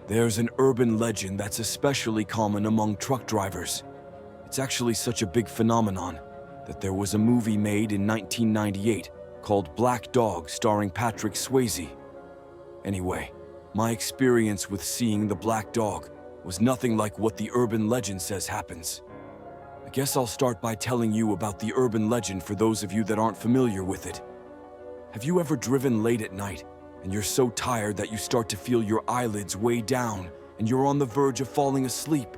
There's an urban legend that's especially common among truck drivers. It's actually such a big phenomenon that there was a movie made in 1998 called Black Dog starring Patrick Swayze. Anyway, my experience with seeing the black dog was nothing like what the urban legend says happens. I guess I'll start by telling you about the urban legend for those of you that aren't familiar with it. Have you ever driven late at night and you're so tired that you start to feel your eyelids weigh down and you're on the verge of falling asleep?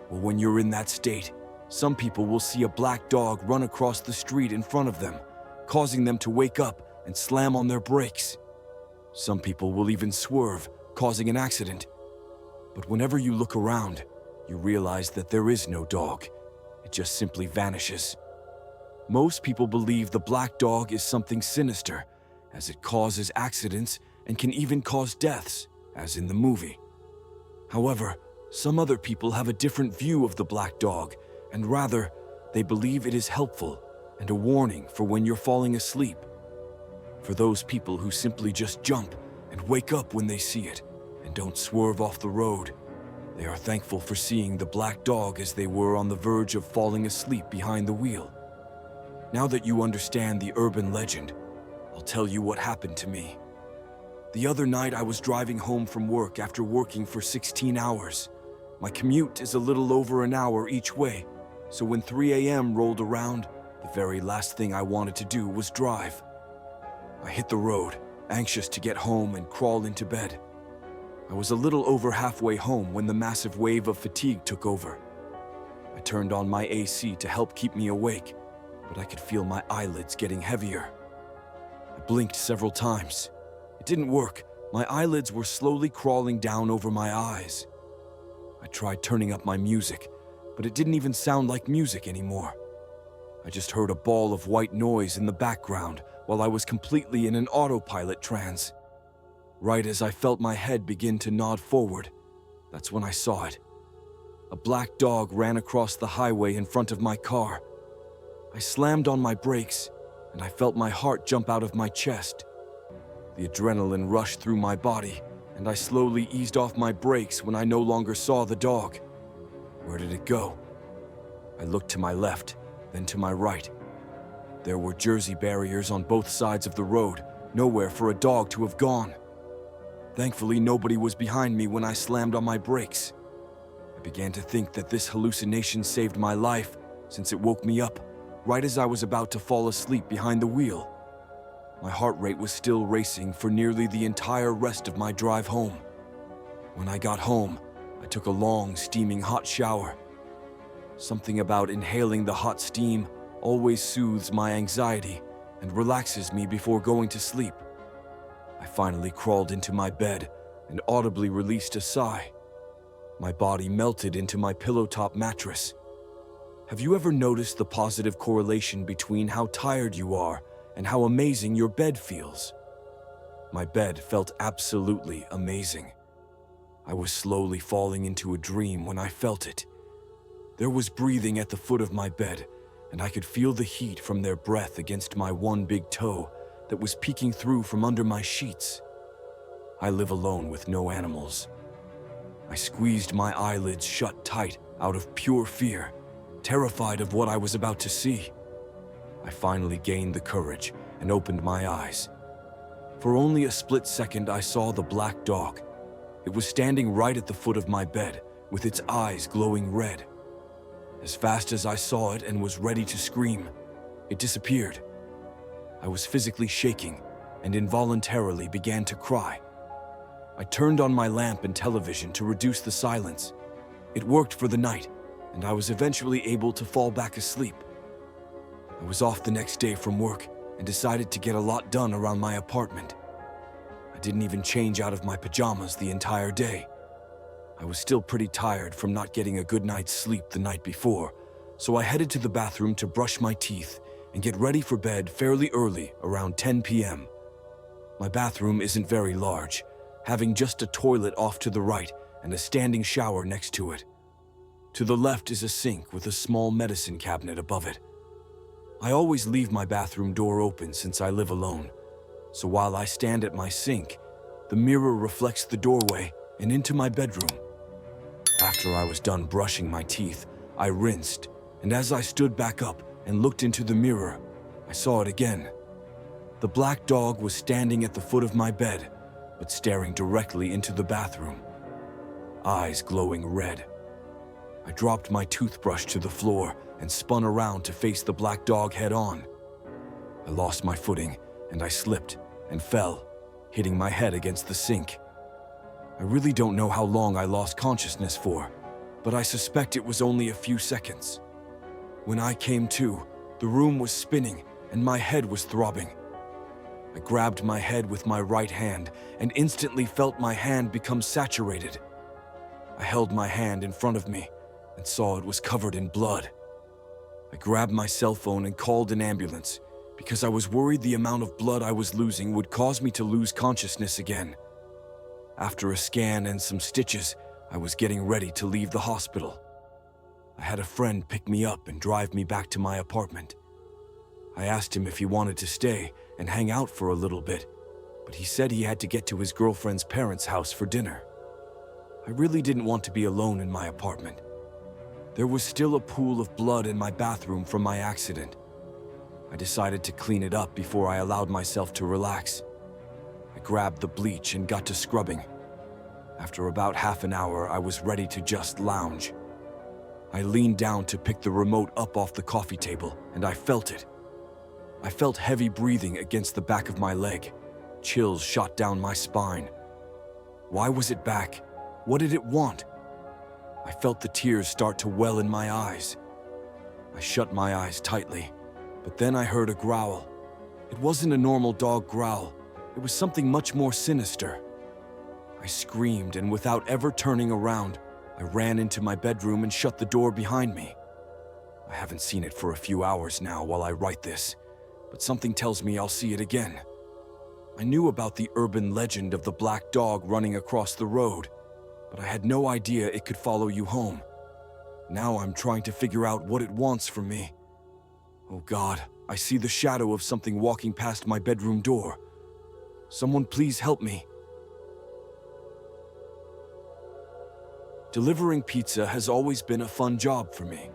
Well, when you're in that state, some people will see a black dog run across the street in front of them, causing them to wake up and slam on their brakes. Some people will even swerve, causing an accident. But whenever you look around, you realize that there is no dog. It just simply vanishes. Most people believe the black dog is something sinister, as it causes accidents and can even cause deaths, as in the movie. However, some other people have a different view of the black dog, and rather, they believe it is helpful and a warning for when you're falling asleep. For those people who simply just jump and wake up when they see it and don't swerve off the road, they are thankful for seeing the black dog as they were on the verge of falling asleep behind the wheel. Now that you understand the urban legend, I'll tell you what happened to me. The other night I was driving home from work after working for 16 hours. My commute is a little over an hour each way, so when 3 a.m. rolled around, the very last thing I wanted to do was drive. I hit the road, anxious to get home and crawl into bed. I was a little over halfway home when the massive wave of fatigue took over. I turned on my AC to help keep me awake, but I could feel my eyelids getting heavier. I blinked several times. It didn't work. My eyelids were slowly crawling down over my eyes. I tried turning up my music, but it didn't even sound like music anymore. I just heard a ball of white noise in the background while I was completely in an autopilot trance. Right as I felt my head begin to nod forward, that's when I saw it. A black dog ran across the highway in front of my car. I slammed on my brakes, and I felt my heart jump out of my chest. The adrenaline rushed through my body, and I slowly eased off my brakes when I no longer saw the dog. Where did it go? I looked to my left, then to my right. There were Jersey barriers on both sides of the road, nowhere for a dog to have gone. Thankfully, nobody was behind me when I slammed on my brakes. I began to think that this hallucination saved my life, since it woke me up right as I was about to fall asleep behind the wheel. My heart rate was still racing for nearly the entire rest of my drive home. When I got home, I took a long, steaming hot shower. Something about inhaling the hot steam always soothes my anxiety and relaxes me before going to sleep. I finally crawled into my bed and audibly released a sigh. My body melted into my pillow-top mattress. Have you ever noticed the positive correlation between how tired you are and how amazing your bed feels? My bed felt absolutely amazing. I was slowly falling into a dream when I felt it. There was breathing at the foot of my bed, and I could feel the heat from their breath against my one big toe that was peeking through from under my sheets. I live alone with no animals. I squeezed my eyelids shut tight out of pure fear, terrified of what I was about to see. I finally gained the courage and opened my eyes. For only a split second, I saw the black dog. It was standing right at the foot of my bed, with its eyes glowing red. As fast as I saw it and was ready to scream, it disappeared. I was physically shaking and involuntarily began to cry. I turned on my lamp and television to reduce the silence. It worked for the night, and I was eventually able to fall back asleep. I was off the next day from work and decided to get a lot done around my apartment. I didn't even change out of my pajamas the entire day. I was still pretty tired from not getting a good night's sleep the night before, so I headed to the bathroom to brush my teeth and get ready for bed fairly early, around 10 p.m. My bathroom isn't very large, having just a toilet off to the right and a standing shower next to it. To the left is a sink with a small medicine cabinet above it. I always leave my bathroom door open since I live alone, so while I stand at my sink, the mirror reflects the doorway and into my bedroom. After I was done brushing my teeth, I rinsed, and as I stood back up and looked into the mirror, I saw it again. The black dog was standing at the foot of my bed, but staring directly into the bathroom, eyes glowing red. I dropped my toothbrush to the floor and spun around to face the black dog head on. I lost my footing, and I slipped and fell, hitting my head against the sink. I really don't know how long I lost consciousness for, but I suspect it was only a few seconds. When I came to, the room was spinning and my head was throbbing. I grabbed my head with my right hand and instantly felt my hand become saturated. I held my hand in front of me and saw it was covered in blood. I grabbed my cell phone and called an ambulance because I was worried the amount of blood I was losing would cause me to lose consciousness again. After a scan and some stitches, I was getting ready to leave the hospital. I had a friend pick me up and drive me back to my apartment. I asked him if he wanted to stay and hang out for a little bit, but he said he had to get to his girlfriend's parents' house for dinner. I really didn't want to be alone in my apartment. There was still a pool of blood in my bathroom from my accident. I decided to clean it up before I allowed myself to relax. I grabbed the bleach and got to scrubbing. After about half an hour, I was ready to just lounge. I leaned down to pick the remote up off the coffee table, and I felt it. I felt heavy breathing against the back of my leg. Chills shot down my spine. Why was it back? What did it want? I felt the tears start to well in my eyes. I shut my eyes tightly, but then I heard a growl. It wasn't a normal dog growl. It was something much more sinister. I screamed, and without ever turning around, I ran into my bedroom and shut the door behind me. I haven't seen it for a few hours now while I write this, but something tells me I'll see it again. I knew about the urban legend of the black dog running across the road, but I had no idea it could follow you home. Now I'm trying to figure out what it wants from me. Oh God, I see the shadow of something walking past my bedroom door. Someone please help me. Delivering pizza has always been a fun job for me.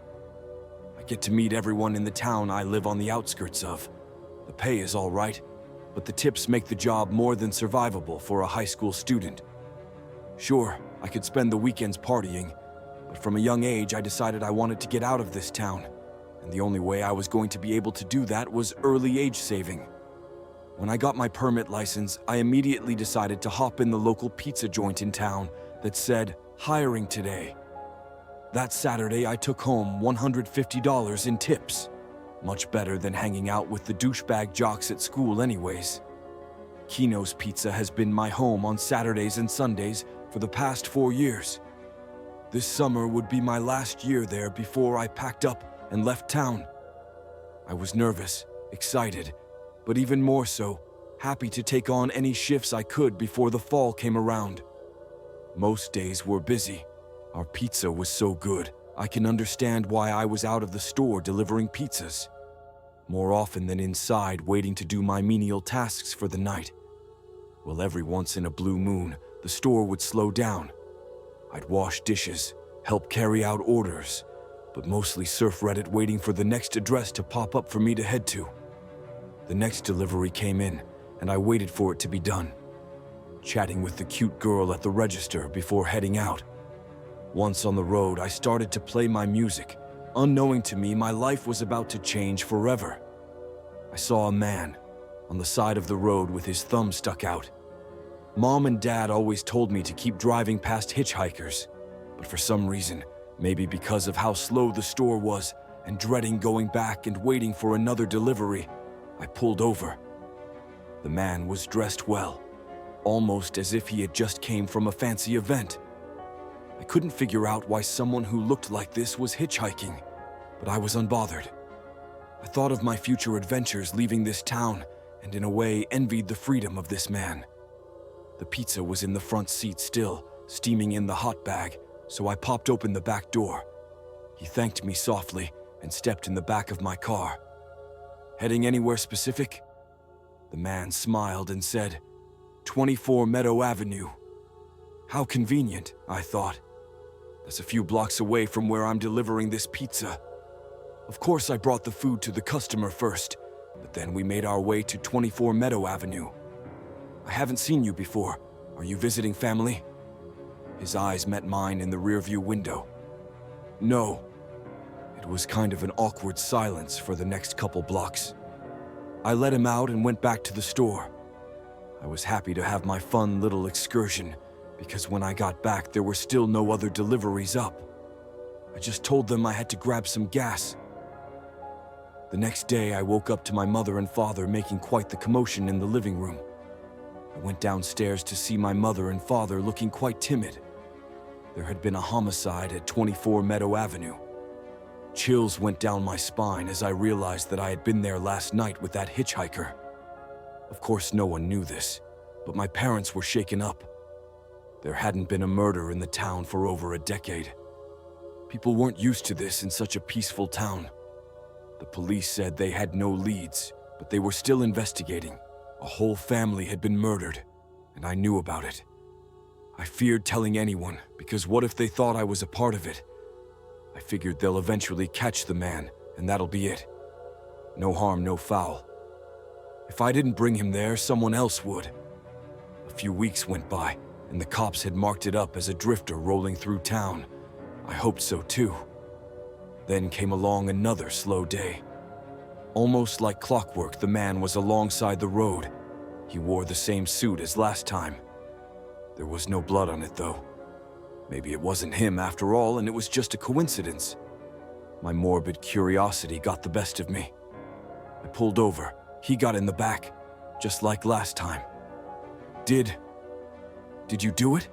I get to meet everyone in the town I live on the outskirts of. The pay is all right, but the tips make the job more than survivable for a high school student. Sure, I could spend the weekends partying, but from a young age I decided I wanted to get out of this town, and the only way I was going to be able to do that was early age saving. When I got my permit license, I immediately decided to hop in the local pizza joint in town that said, "Hiring today." That Saturday, I took home $150 in tips. Much better than hanging out with the douchebag jocks at school anyways. Kino's Pizza has been my home on Saturdays and Sundays for the past 4 years. This summer would be my last year there before I packed up and left town. I was nervous, excited, but even more so, happy to take on any shifts I could before the fall came around. Most days were busy. Our pizza was so good, I can understand why I was out of the store delivering pizzas. More often than inside waiting to do my menial tasks for the night. Well, every once in a blue moon, the store would slow down. I'd wash dishes, help carry out orders, but mostly surf Reddit waiting for the next address to pop up for me to head to. The next delivery came in, and I waited for it to be done, chatting with the cute girl at the register before heading out. Once on the road, I started to play my music. Unknowing to me, my life was about to change forever. I saw a man on the side of the road with his thumb stuck out. Mom and Dad always told me to keep driving past hitchhikers, but for some reason, maybe because of how slow the store was and dreading going back and waiting for another delivery, I pulled over. The man was dressed well, almost as if he had just came from a fancy event. I couldn't figure out why someone who looked like this was hitchhiking, but I was unbothered. I thought of my future adventures leaving this town and in a way envied the freedom of this man. The pizza was in the front seat still, steaming in the hot bag, so I popped open the back door. He thanked me softly and stepped in the back of my car. "Heading anywhere specific?" The man smiled and said, "24 Meadow Avenue." How convenient, I thought. That's a few blocks away from where I'm delivering this pizza. Of course, I brought the food to the customer first, but then we made our way to 24 Meadow Avenue. I haven't seen you before. Are you visiting family? His eyes met mine in the rearview window. No. It was kind of an awkward silence for the next couple blocks. I let him out and went back to the store. I was happy to have my fun little excursion, because when I got back, there were still no other deliveries up. I just told them I had to grab some gas. The next day, I woke up to my mother and father making quite the commotion in the living room. I went downstairs to see my mother and father looking quite timid. There had been a homicide at 24 Meadow Avenue. Chills went down my spine as I realized that I had been there last night with that hitchhiker. Of course, no one knew this, but my parents were shaken up. There hadn't been a murder in the town for over a decade. People weren't used to this in such a peaceful town. The police said they had no leads, but they were still investigating. A whole family had been murdered, and I knew about it. I feared telling anyone, because what if they thought I was a part of it? I figured they'll eventually catch the man, and that'll be it. No harm, no foul. If I didn't bring him there, someone else would. A few weeks went by, and the cops had marked it up as a drifter rolling through town. I hoped so too. Then came along another slow day. Almost like clockwork, the man was alongside the road. He wore the same suit as last time. There was no blood on it, though. Maybe it wasn't him after all, and it was just a coincidence. My morbid curiosity got the best of me. I pulled over. He got in the back, just like last time. Did you do it?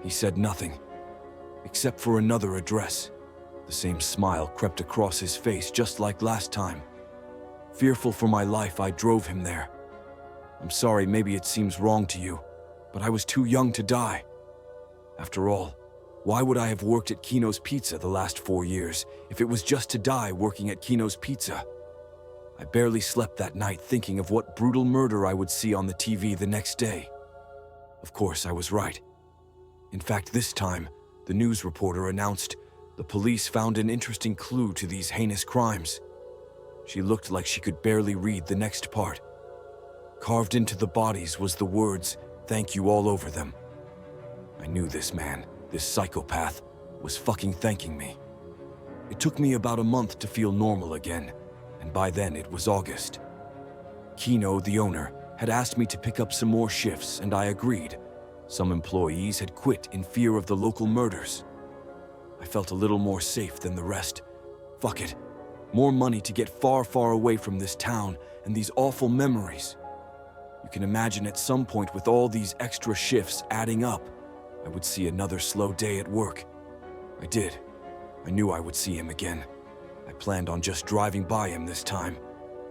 He said nothing, except for another address. The same smile crept across his face, just like last time. Fearful for my life, I drove him there. I'm sorry, maybe it seems wrong to you, but I was too young to die. After all, why would I have worked at Kino's Pizza the last 4 years if it was just to die working at Kino's Pizza? I barely slept that night thinking of what brutal murder I would see on the TV the next day. Of course, I was right. In fact, this time, the news reporter announced the police found an interesting clue to these heinous crimes. She looked like she could barely read the next part. Carved into the bodies was the words, "Thank you," all over them. I knew this man, this psychopath, was fucking thanking me. It took me about a month to feel normal again, and by then it was August. Kino, the owner, had asked me to pick up some more shifts, and I agreed. Some employees had quit in fear of the local murders. I felt a little more safe than the rest. Fuck it. More money to get far, far away from this town and these awful memories. You can imagine at some point with all these extra shifts adding up, I would see another slow day at work. I did. I knew I would see him again. I planned on just driving by him this time,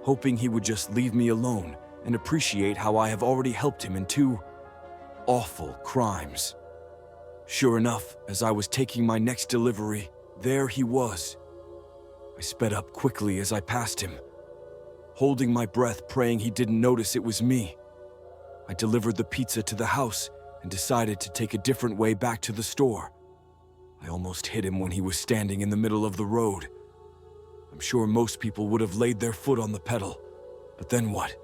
hoping he would just leave me alone and appreciate how I have already helped him in 2 awful crimes. Sure enough, as I was taking my next delivery, there he was. I sped up quickly as I passed him, holding my breath, praying he didn't notice it was me. I delivered the pizza to the house and decided to take a different way back to the store. I almost hit him when he was standing in the middle of the road. I'm sure most people would have laid their foot on the pedal, but then what?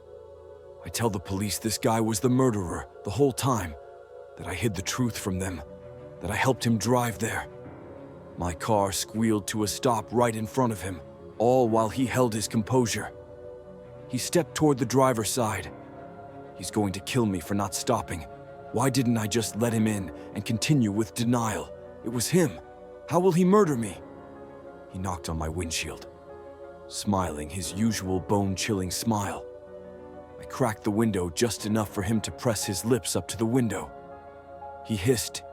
I tell the police this guy was the murderer the whole time, that I hid the truth from them, that I helped him drive there. My car squealed to a stop right in front of him, all while he held his composure. He stepped toward the driver's side. He's going to kill me for not stopping. Why didn't I just let him in and continue with denial? It was him. How will he murder me? He knocked on my windshield, smiling his usual bone-chilling smile. I cracked the window just enough for him to press his lips up to the window. He hissed,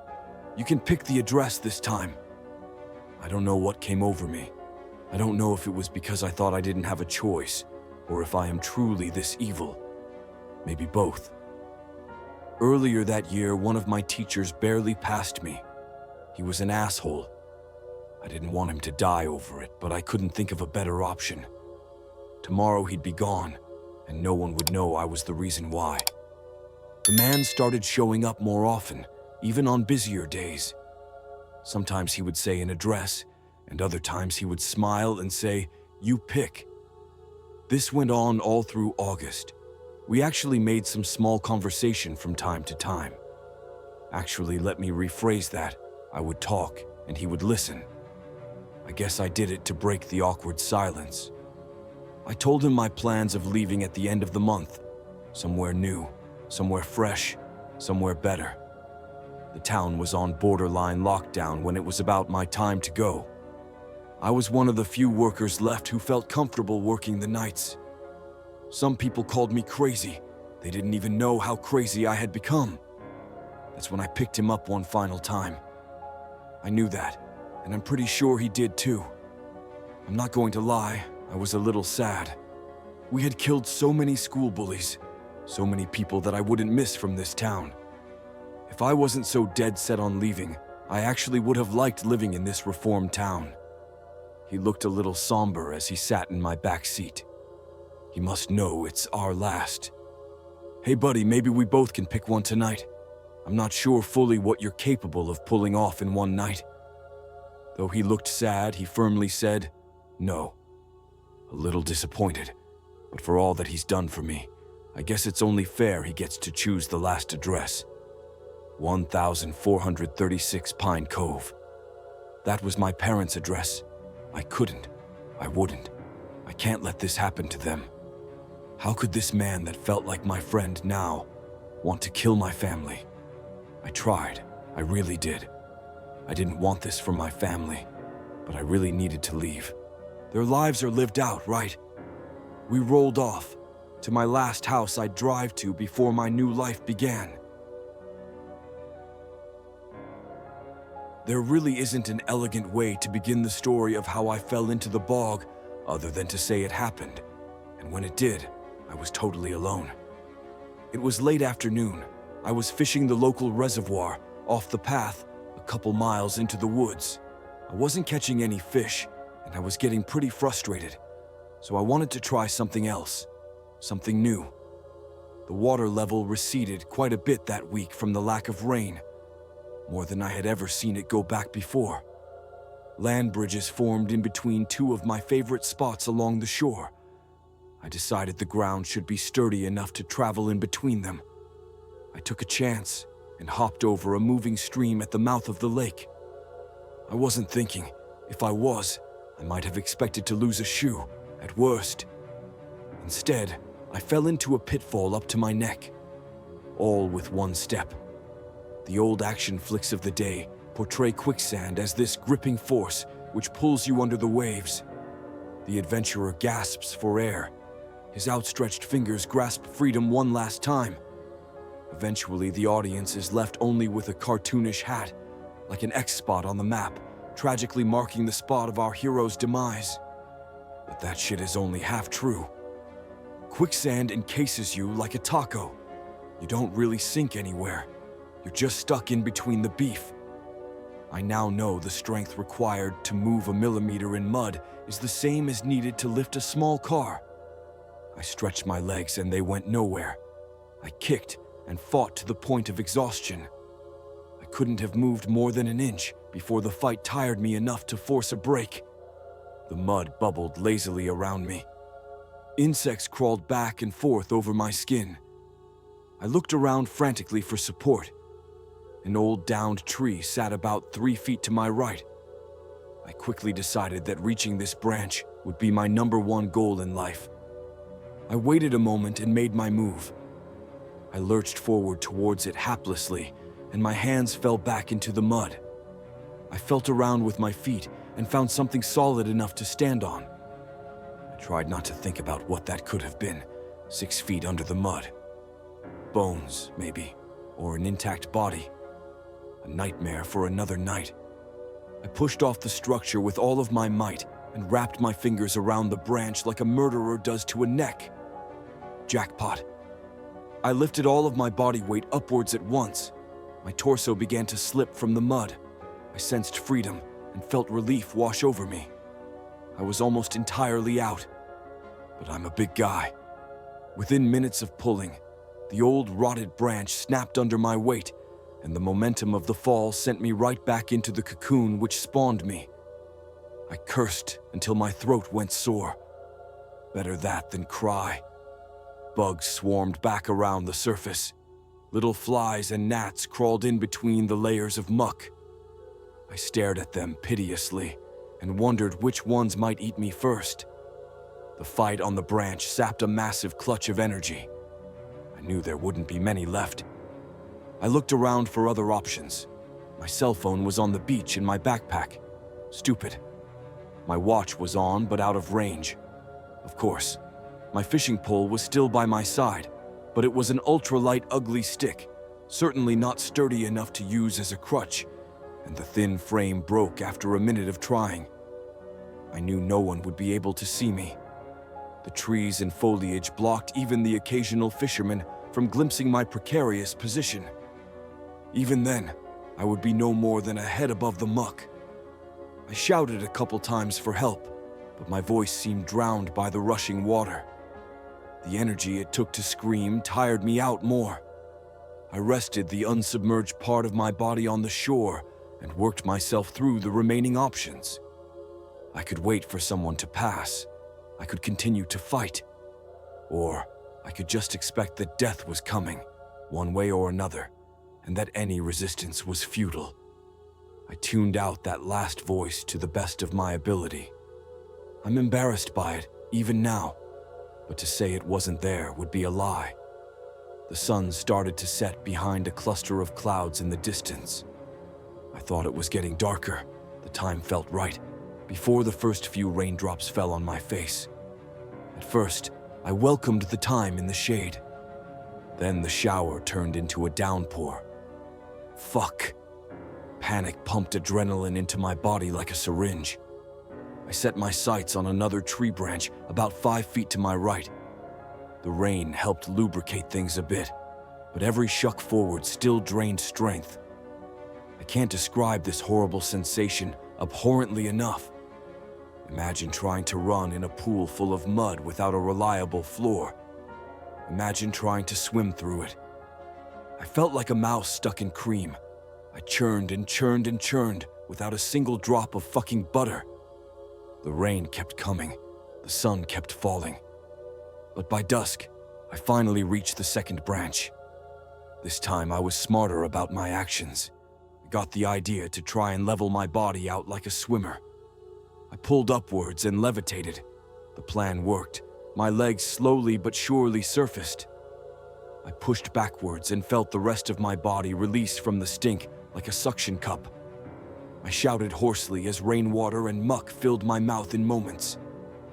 "You can pick the address this time." I don't know what came over me. I don't know if it was because I thought I didn't have a choice, or if I am truly this evil. Maybe both. Earlier that year, one of my teachers barely passed me. He was an asshole. I didn't want him to die over it, but I couldn't think of a better option. Tomorrow he'd be gone, and no one would know I was the reason why. The man started showing up more often, even on busier days. Sometimes he would say an address, and other times he would smile and say, "You pick." This went on all through August. We actually made some small conversation from time to time. Actually, let me rephrase that. I would talk, and he would listen. I guess I did it to break the awkward silence. I told him my plans of leaving at the end of the month. Somewhere new, somewhere fresh, somewhere better. The town was on borderline lockdown when it was about my time to go. I was one of the few workers left who felt comfortable working the nights. Some people called me crazy. They didn't even know how crazy I had become. That's when I picked him up one final time. I knew that, and I'm pretty sure he did too. I'm not going to lie, I was a little sad. We had killed so many school bullies, so many people that I wouldn't miss from this town. If I wasn't so dead set on leaving, I actually would have liked living in this reformed town. He looked a little somber as he sat in my back seat. He must know it's our last. "Hey buddy, maybe we both can pick one tonight. I'm not sure fully what you're capable of pulling off in one night." Though he looked sad, he firmly said, "No." A little disappointed, but for all that he's done for me, I guess it's only fair he gets to choose the last address. 1436 Pine Cove. That was my parents' address. I wouldn't. I can't let this happen to them. How could this man that felt like my friend now want to kill my family? I tried, I really did. I didn't want this for my family, but I really needed to leave. Their lives are lived out, right? We rolled off to my last house I'd drive to before my new life began. There really isn't an elegant way to begin the story of how I fell into the bog other than to say it happened, and when it did, I was totally alone. It was late afternoon. I was fishing the local reservoir off the path a couple miles into the woods. I wasn't catching any fish, and I was getting pretty frustrated, so I wanted to try something else, something new. The water level receded quite a bit that week from the lack of rain, more than I had ever seen it go back before. Land bridges formed in between two of my favorite spots along the shore. I decided the ground should be sturdy enough to travel in between them. I took a chance and hopped over a moving stream at the mouth of the lake. I wasn't thinking. If I was, I might have expected to lose a shoe, at worst. Instead, I fell into a pitfall up to my neck, all with one step. The old action flicks of the day portray quicksand as this gripping force which pulls you under the waves. The adventurer gasps for air. His outstretched fingers grasp freedom one last time. Eventually, the audience is left only with a cartoonish hat, like an X spot on the map, tragically marking the spot of our hero's demise. But that shit is only half true. Quicksand encases you like a taco. You don't really sink anywhere. You're just stuck in between the beef. I now know the strength required to move a millimeter in mud is the same as needed to lift a small car. I stretched my legs and they went nowhere. I kicked and fought to the point of exhaustion. I couldn't have moved more than an inch before the fight tired me enough to force a break. The mud bubbled lazily around me. Insects crawled back and forth over my skin. I looked around frantically for support. An old downed tree sat about 3 feet to my right. I quickly decided that reaching this branch would be my #1 goal in life. I waited a moment and made my move. I lurched forward towards it haplessly, and my hands fell back into the mud. I felt around with my feet and found something solid enough to stand on. I tried not to think about what that could have been, 6 feet under the mud. Bones, maybe, or an intact body. A nightmare for another night. I pushed off the structure with all of my might and wrapped my fingers around the branch like a murderer does to a neck. Jackpot. I lifted all of my body weight upwards at once. My torso began to slip from the mud. I sensed freedom and felt relief wash over me. I was almost entirely out. But I'm a big guy. Within minutes of pulling, the old rotted branch snapped under my weight, and the momentum of the fall sent me right back into the cocoon which spawned me. I cursed until my throat went sore. Better that than cry. Bugs swarmed back around the surface. Little flies and gnats crawled in between the layers of muck. I stared at them piteously and wondered which ones might eat me first. The fight on the branch sapped a massive clutch of energy. I knew there wouldn't be many left. I looked around for other options. My cell phone was on the beach in my backpack. Stupid. My watch was on, but out of range. Of course, my fishing pole was still by my side, but it was an ultralight, ugly stick, certainly not sturdy enough to use as a crutch, and the thin frame broke after a minute of trying. I knew no one would be able to see me. The trees and foliage blocked even the occasional fisherman from glimpsing my precarious position. Even then, I would be no more than a head above the muck. I shouted a couple times for help, but my voice seemed drowned by the rushing water. The energy it took to scream tired me out more. I rested the unsubmerged part of my body on the shore and worked myself through the remaining options. I could wait for someone to pass. I could continue to fight. Or I could just expect that death was coming, one way or another, and that any resistance was futile. I tuned out that last voice to the best of my ability. I'm embarrassed by it, even now, but to say it wasn't there would be a lie. The sun started to set behind a cluster of clouds in the distance. I thought it was getting darker. The time felt right, before the first few raindrops fell on my face. At first, I welcomed the time in the shade. Then the shower turned into a downpour. Fuck. Panic pumped adrenaline into my body like a syringe. I set my sights on another tree branch about 5 feet to my right. The rain helped lubricate things a bit, but every shuck forward still drained strength. I can't describe this horrible sensation abhorrently enough. Imagine trying to run in a pool full of mud without a reliable floor. Imagine trying to swim through it. I felt like a mouse stuck in cream. I churned and churned and churned without a single drop of fucking butter. The rain kept coming. The sun kept falling. But by dusk, I finally reached the second branch. This time I was smarter about my actions. I got the idea to try and level my body out like a swimmer. I pulled upwards and levitated. The plan worked. My legs slowly but surely surfaced. I pushed backwards and felt the rest of my body release from the stink like a suction cup. I shouted hoarsely as rainwater and muck filled my mouth in moments.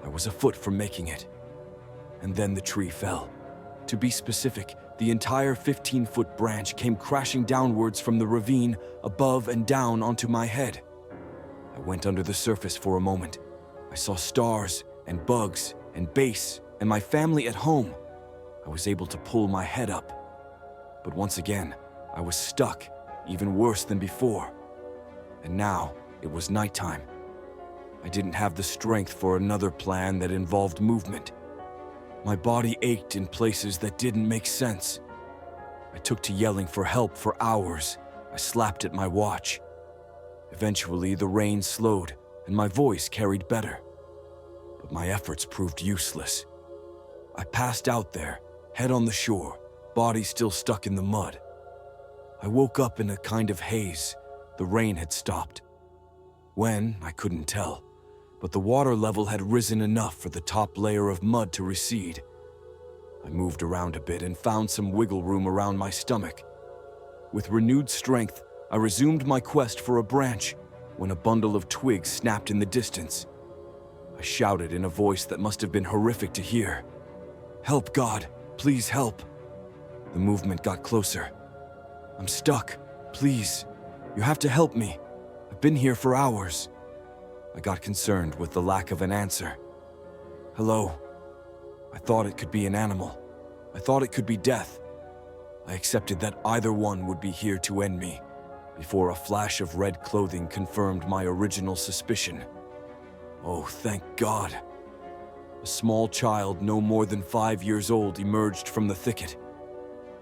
I was a foot from making it. And then the tree fell. To be specific, the entire 15-foot branch came crashing downwards from the ravine above and down onto my head. I went under the surface for a moment. I saw stars and bugs and base and my family at home. I was able to pull my head up. But once again, I was stuck, even worse than before. And now it was nighttime. I didn't have the strength for another plan that involved movement. My body ached in places that didn't make sense. I took to yelling for help for hours. I slapped at my watch. Eventually, the rain slowed, and my voice carried better. But my efforts proved useless. I passed out there, head on the shore, body still stuck in the mud. I woke up in a kind of haze. The rain had stopped. When, I couldn't tell, but the water level had risen enough for the top layer of mud to recede. I moved around a bit and found some wiggle room around my stomach. With renewed strength, I resumed my quest for a branch when a bundle of twigs snapped in the distance. I shouted in a voice that must have been horrific to hear. "Help, God! Please help!" The movement got closer. "I'm stuck. Please. You have to help me. I've been here for hours." I got concerned with the lack of an answer. "Hello." I thought it could be an animal. I thought it could be death. I accepted that either one would be here to end me, before a flash of red clothing confirmed my original suspicion. Oh, thank God. A small child no more than 5 years old emerged from the thicket.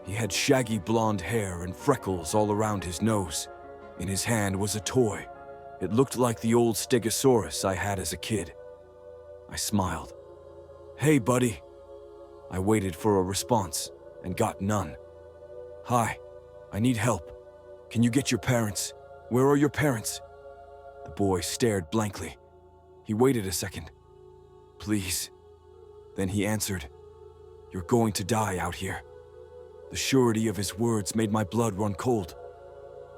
He had shaggy blonde hair and freckles all around his nose. In his hand was a toy. It looked like the old Stegosaurus I had as a kid. I smiled. "Hey, buddy." I waited for a response and got none. "Hi, I need help. Can you get your parents? Where are your parents?" The boy stared blankly. He waited a second. "Please." Then he answered, "You're going to die out here." The surety of his words made my blood run cold.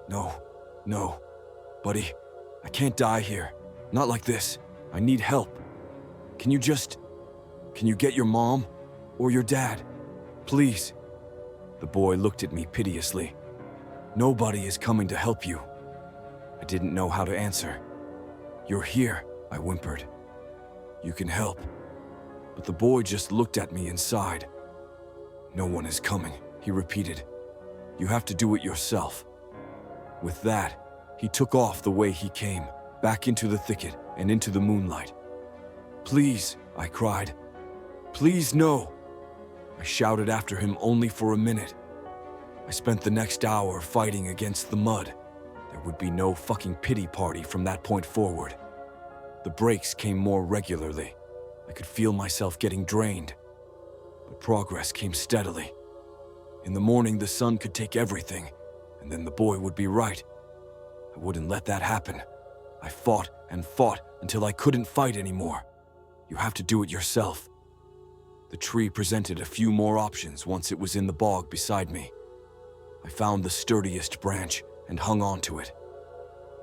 No, buddy, I can't die here. Not like this. I need help. Can you get your mom or your dad? Please." The boy looked at me piteously. "Nobody is coming to help you." I didn't know how to answer. "You're here," I whimpered. "You can help." But the boy just looked at me and sighed. "No one is coming," he repeated. "You have to do it yourself." With that, he took off the way he came, back into the thicket and into the moonlight. "Please," I cried. "Please, no." I shouted after him only for a minute. I spent the next hour fighting against the mud. There would be no fucking pity party from that point forward. The breaks came more regularly. I could feel myself getting drained. But progress came steadily. In the morning, the sun could take everything, and then the boy would be right. I wouldn't let that happen. I fought and fought until I couldn't fight anymore. You have to do it yourself. The tree presented a few more options once it was in the bog beside me. I found the sturdiest branch and hung on to it.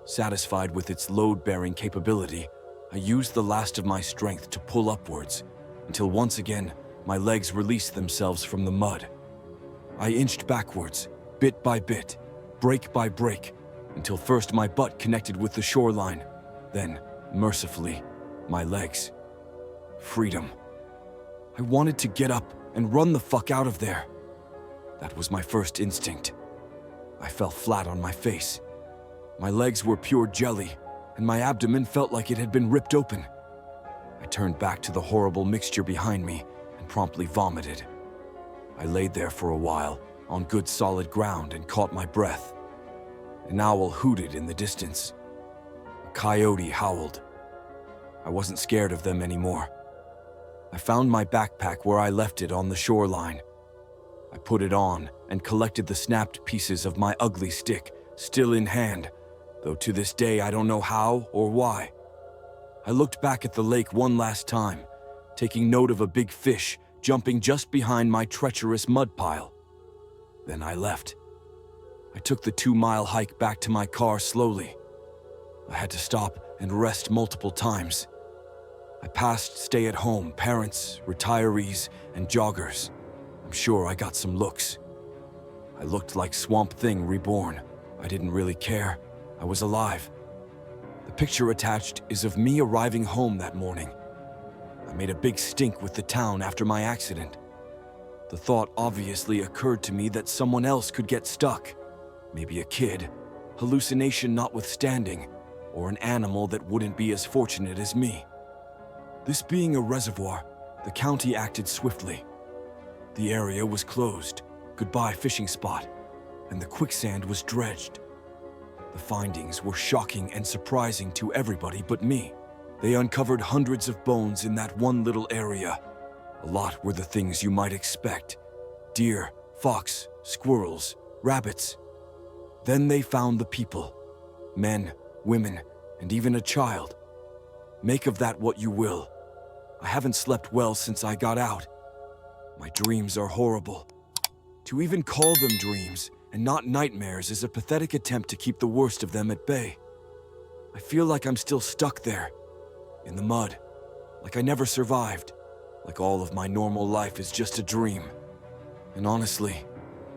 Satisfied with its load-bearing capability, I used the last of my strength to pull upwards, until once again, my legs released themselves from the mud. I inched backwards, bit by bit, break by break, until first my butt connected with the shoreline, then, mercifully, my legs. Freedom. I wanted to get up and run the fuck out of there. That was my first instinct. I fell flat on my face. My legs were pure jelly, and my abdomen felt like it had been ripped open. I turned back to the horrible mixture behind me and promptly vomited. I laid there for a while, on good solid ground, and caught my breath. An owl hooted in the distance. A coyote howled. I wasn't scared of them anymore. I found my backpack where I left it on the shoreline. I put it on and collected the snapped pieces of my ugly stick, still in hand, though to this day I don't know how or why. I looked back at the lake one last time, taking note of a big fish jumping just behind my treacherous mud pile. Then I left. I took the 2-mile hike back to my car slowly. I had to stop and rest multiple times. I passed stay-at-home parents, retirees, and joggers. I'm sure I got some looks. I looked like Swamp Thing reborn. I didn't really care. I was alive. The picture attached is of me arriving home that morning. I made a big stink with the town after my accident. The thought obviously occurred to me that someone else could get stuck. Maybe a kid, hallucination notwithstanding, or an animal that wouldn't be as fortunate as me. This being a reservoir, the county acted swiftly. The area was closed, goodbye fishing spot, and the quicksand was dredged. The findings were shocking and surprising to everybody but me. They uncovered hundreds of bones in that one little area. A lot were the things you might expect: deer, fox, squirrels, rabbits. Then they found the people: men, women, and even a child. Make of that what you will. I haven't slept well since I got out. My dreams are horrible. To even call them dreams and not nightmares is a pathetic attempt to keep the worst of them at bay. I feel like I'm still stuck there, in the mud, like I never survived, like all of my normal life is just a dream. And honestly,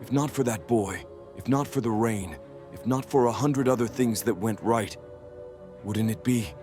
if not for that boy, if not for the rain, if not for 100 other things that went right, wouldn't it be